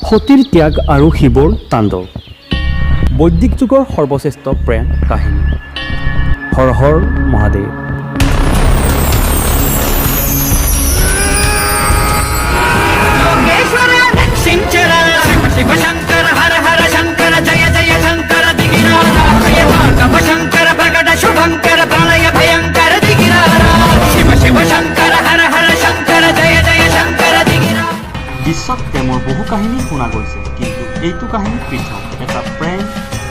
সতীৰ ত্যাগ আৰু শিৱৰ তাণ্ডৱ বৈদিক যুগৰ সৰ্বশ্ৰেষ্ঠ প্ৰেম কাহিনী। হৰ হৰ মহাদেৱ। বিশ্বত প্ৰেমৰ বহু কাহিনী শুনা গৈছে, কিন্তু এইটো কাহিনী পৃথক। এটা প্ৰেম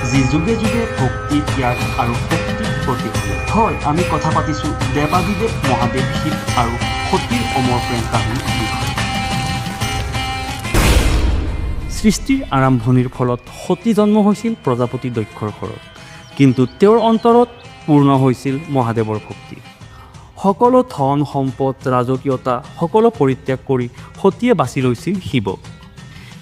যি যুগে যুগে ভক্তি, ত্যাগ আৰু শক্তিৰ প্ৰতীক। হয়, আমি কথা পাতিছোঁ দেৱাদিদেৱ মহাদেৱ শিৱ আৰু সতীৰ অমৰ প্ৰেম কাহিনীৰ বিষয়ে। সৃষ্টিৰ আৰম্ভণিৰ ফলত সতী জন্ম হৈছিল প্ৰজাপতি দক্ষৰ ঘৰত, কিন্তু তেওঁৰ অন্তৰত পূৰ্ণ হৈছিল মহাদেৱৰ ভক্তি। সকলো ধন সম্পদ, ৰাজকীয়তা সকলো পৰিত্যাগ কৰি সতীয়ে বাছি লৈছিল শিৱক।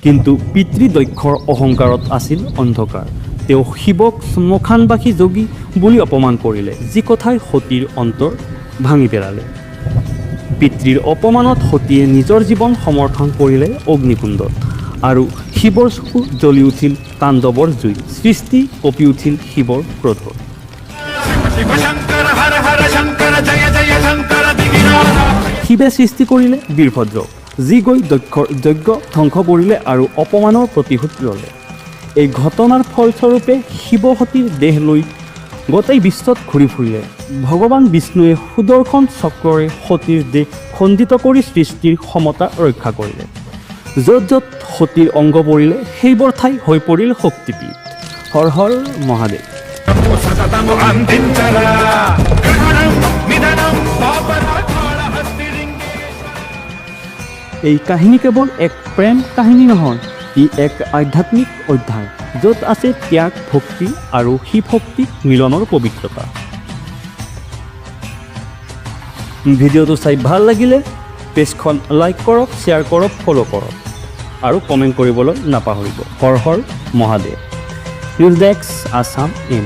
কিন্তু পিতৃদক্ষৰ অহংকাৰত আছিল অন্ধকাৰ। তেওঁ শিৱক শ্মশানবাসী যোগী বুলি অপমান কৰিলে, যি কথাই সতীৰ অন্তৰ ভাঙি পেলালে। পিতৃৰ অপমানত সতীয়ে নিজৰ জীৱন সমৰ্থন কৰিলে অগ্নিকুণ্ডত, আৰু শিৱৰ চকু জ্বলি উঠিল তাণ্ডৱৰ জুই। সৃষ্টি কঁপি উঠিল শিৱৰ ক্ৰোধত। শিৱে সৃষ্টি কৰিলে বীৰভদ্ৰক, যি গৈ দক্ষৰ যজ্ঞ ধ্বংস কৰিলে আৰু অপমানৰ প্ৰতিশোধ ল'লে। এই ঘটনাৰ ফলস্বৰূপে শিৱ সতীৰ দেহ লৈ গোটেই বিশ্বত ঘূৰি ফুৰিলে। ভগৱান বিষ্ণুৱে সুদৰ্শন চক্ৰৰে সতীৰ দেহ খণ্ডিত কৰি সৃষ্টিৰ সমতা ৰক্ষা কৰিলে। য'ত য'ত সতীৰ অংগ পৰিলে সেইবোৰ ঠাই হৈ পৰিল শক্তিপীঠ। হৰ হৰ মহাদেৱ। এই কাহিনী কেৱল এক প্ৰেম কাহিনী নহয়, ই এক আধ্যাত্মিক অধ্যায়, য'ত আছে ত্যাগ, ভক্তি আৰু শিৱ শক্তিক মিলনৰ পবিত্ৰতা। ভিডিঅ'টো চাই ভাল লাগিলে পেজখন লাইক কৰক, শ্বেয়াৰ কৰক, ফ'ল' কৰক আৰু কমেণ্ট কৰিবলৈ নাপাহৰিব। Har Har Mahadev. News desk Assam in.